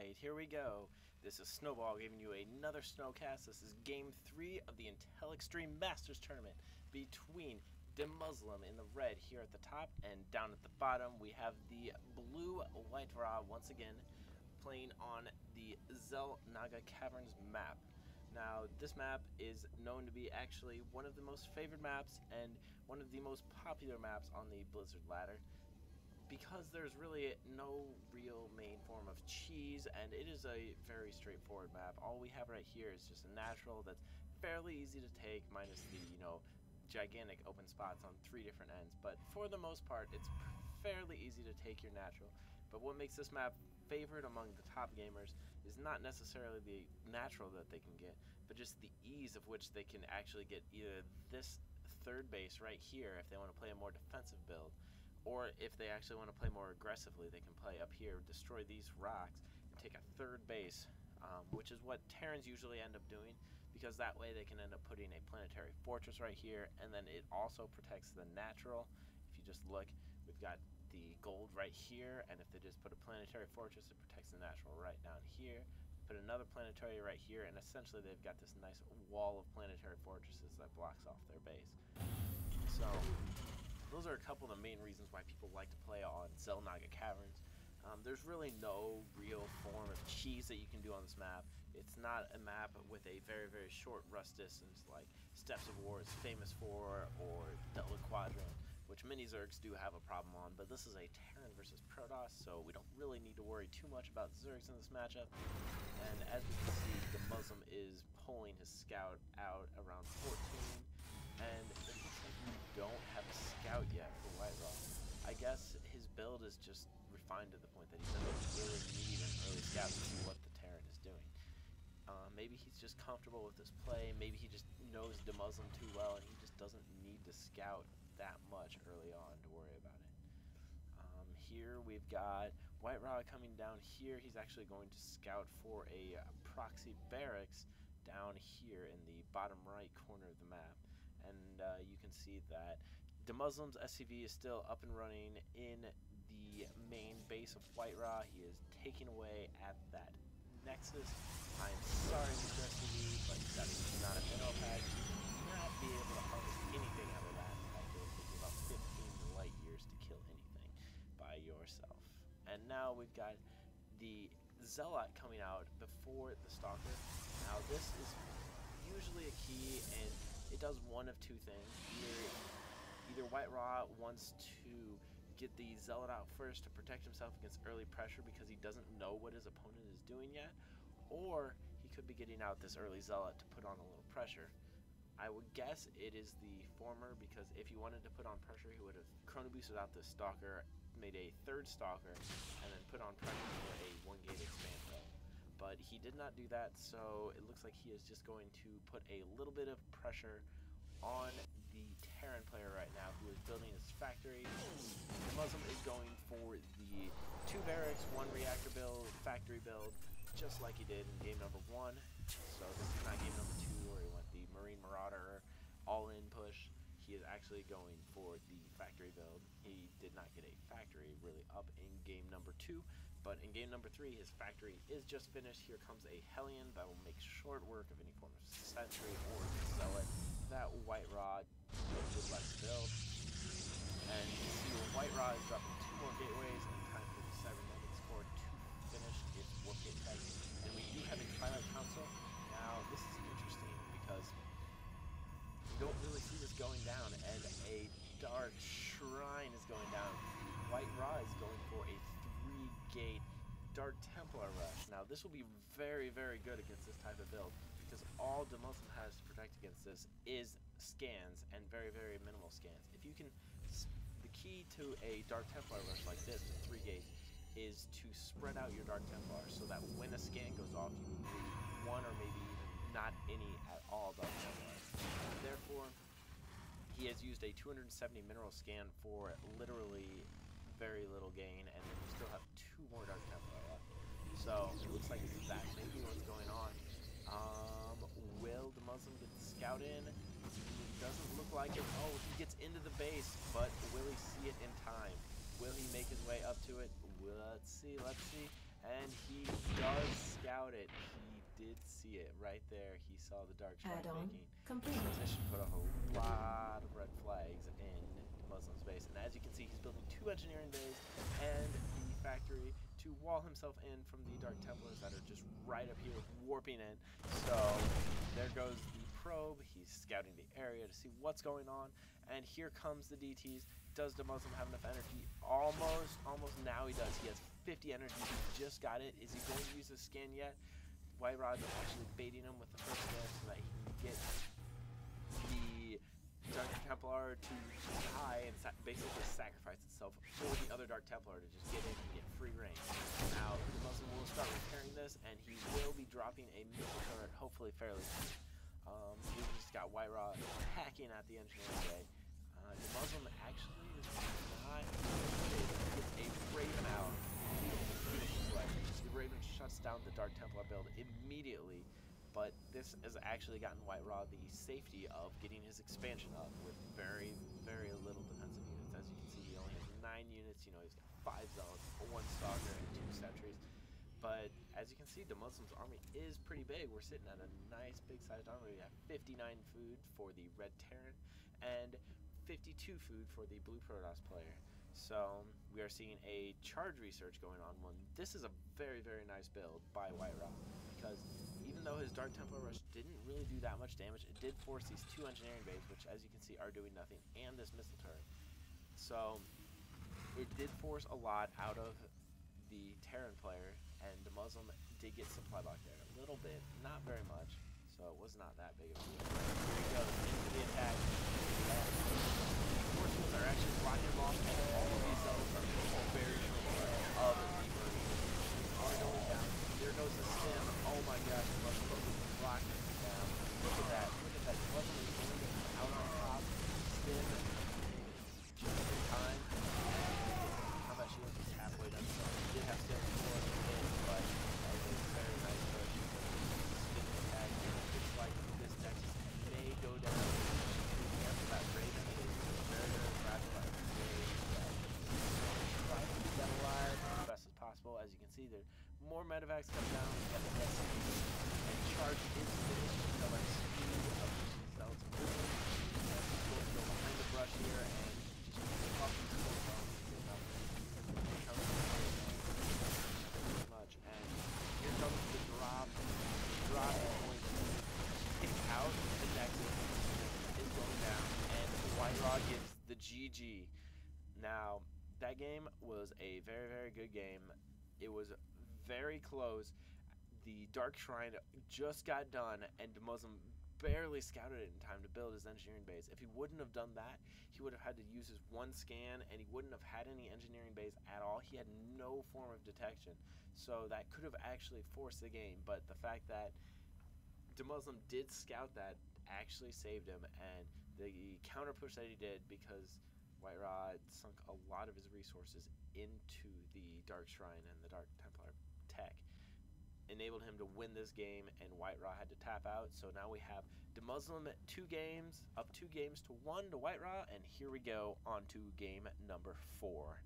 Alright, here we go. This is Snowball giving you another Snowcast. This is Game 3 of the Intel Extreme Masters Tournament between DeMusliM in the red here at the top, and down at the bottom we have the blue WhiteRA once again playing on the Xel Naga Caverns map. Now, this map is known to be actually one of the most favored maps and one of the most popular maps on the Blizzard ladder, because there's really no real main form of cheese, and it is a very straightforward map. All we have right here is just a natural that's fairly easy to take, minus the, gigantic open spots on 3 different ends. But for the most part, it's fairly easy to take your natural. But what makes this map favored among the top gamers is not necessarily the natural that they can get, but just the ease of which they can actually get either this third base right here if they want to play a more defensive build, or if they actually want to play more aggressively, they can play up here, destroy these rocks, and take a third base, which is what Terrans usually end up doing, because that way they can end up putting a planetary fortress right here, and then it also protects the natural. If you just look, we've got the gold right here, and if they just put a planetary fortress, it protects the natural right down here. Put another planetary right here, and essentially they've got this nice wall of planetary fortresses that blocks off their base. So those are a couple of the main reasons why people like to play on Xel Naga Caverns. There's really no real form of cheese that you can do on this map. It's not a map with a very, very short rust distance like Steps of War is famous for, or Delta Quadrant, which mini Zergs do have a problem on, but this is a Terran versus Protoss, so we don't really need to worry too much about Zergs in this matchup. And as we can see, DeMusliM is pulling his scout out around 14, and it looks like we don't have a scout yet for WhiteRA. I guess his build is just refined to the point that he doesn't really need an early scout to see what the Terran is doing. Maybe he's just comfortable with this play, maybe he just knows DeMusliM too well and he just doesn't need to scout that much early on to worry about it. Here we've got WhiteRA coming down here. He's actually going to scout for a proxy barracks down here in the bottom right corner of the map, and you can see that DeMusliM's SCV is still up and running in the main base of WhiteRA. He is taking away at that Nexus. I'm sorry, Mr. SCV, but that is not a mineral pack. You will not be able to harvest anything out of that. In fact, it will take you about 15 light years to kill anything by yourself. And now we've got the Zealot coming out before the Stalker. Now this is usually a key, and it does one of two things. Either WhiteRA wants to get the Zealot out first to protect himself against early pressure because he doesn't know what his opponent is doing yet, or he could be getting out this early Zealot to put on a little pressure. I would guess it is the former, because if he wanted to put on pressure, he would have chrono boosted out this Stalker, made a third Stalker, and then put on pressure for a 1-gate expand build. But he did not do that, so it looks like he is just going to put a little bit of pressure on the Terran player right now, who is building his factory. DeMusliM is going for the 2 barracks, 1 reactor build, factory build, just like he did in game number 1. So this is not game number 2 where he went the Marine Marauder all-in push. He is actually going for the factory build. He did not get a factory really up in game number 2, but in game number 3 his factory is just finished. Here comes a Hellion that will make short work of any form of sentry or zealot that WhiteRA would like to build. And you see WhiteRA is dropping 2 more gateways and time for the cybernetics core to finish its warp gate tech. And we do have a Twilight Council. Now this is interesting because you don't really see this going down, and a Dark Shrine is going down. WhiteRA is going for a 3-gate Dark Templar rush. Now this will be very, very good against this type of build, because all DeMusliM has to protect against this is scans, and very, very minimal scans. If you can, the key to a Dark Templar rush like this with 3 gates is to spread out your Dark Templar so that when a scan goes off, you can bleed 1 or maybe even not any at all Dark Templars. Therefore, he has used a 270 mineral scan for literally very little gain, and then you still have 2 more Dark Templar left. So it looks like that may be what's going on. Will DeMusliM get the scout in? It doesn't look like it. Oh, he gets into the base, but will he see it in time? Will he make his way up to it? Let's see. And he does scout it. He did see it right there. He saw the dark shrine making position, put up a lot of red flags in Muslim's base. And as you can see, he's building 2 engineering bays and the factory to wall himself in from the Dark Templars that are just right up here warping in. So there goes the probe. He's scouting the area to see what's going on. And here comes the DTs. Does DeMusliM have enough energy? Almost. Now he does. He has 50 energy. He just got it. Is he going to use his scan yet? WhiteRA is actually baiting him with the first scan so that he can get the Dark Templar to die and basically sacrifice itself for the other Dark Templar to just get in and get free reign. Now, DeMusliM will start repairing this, and he will be dropping a missile turret, hopefully fairly soon. We just got WhiteRA hacking at the engineering bay. DeMusliM actually is not gets a Raven out. The Raven shuts down the Dark Templar build immediately, but this has actually gotten WhiteRA the safety of getting his expansion up with very, very little defensive units. As you can see, he only has 9 units. You know, he's got 5 zones, 1 stalker, and 2 sentries. But as you can see, DeMuslim's army is pretty big. We're sitting at a nice big-sized army. We have 59 food for the Red Terran and 52 food for the Blue Protoss player. So we are seeing a charge research going on. This is a very, very nice build by WhiteRA, because even though his Dark Templar Rush didn't really do that much damage, it did force these 2 engineering bays, which as you can see are doing nothing, and this missile turret. So it did force a lot out of the Terran player, and DeMusliM did get supply block there a little bit, not very much, so it was not that big of a deal. Here he goes into the attack. Forces are actually blocking him off, and all of these zones are very short of the Marine. Are going down. There goes the stim. Oh my gosh, DeMusliM is blocking him down. Look at that. DeMusliM is going to come out on top. Stim just in time. Combat shield is halfway done. So he did have stim before the hit, but that was a very nice push. Stim attack. Looks like this Nexus may go down. After that Raven is very, very fragile. Try to keep that alive as best as possible. As you can see, there's more medevacs come down. We got the SC, and charge is finished. So let's speed up these zones. And just going to go behind the brush here and just pick off these full zones. Much. And here comes the drop. The drop is going to kick out the Nexus. Is going down, and WhiteRA gets the GG. Now, that game was a very, very good game. It was very close. The Dark Shrine just got done, and DeMusliM barely scouted it in time to build his engineering base. If he wouldn't have done that, he would have had to use his 1 scan, and he wouldn't have had any engineering base at all. He had no form of detection, so that could have actually forced the game. But the fact that DeMusliM did scout that actually saved him, and the counter push that he did, because WhiteRA sunk a lot of his resources into the Dark Shrine and the Dark Templar tech, enabled him to win this game, and WhiteRA had to tap out. So now we have DeMusliM 2 games, up 2 games to 1 to WhiteRA, and here we go on to game number 4.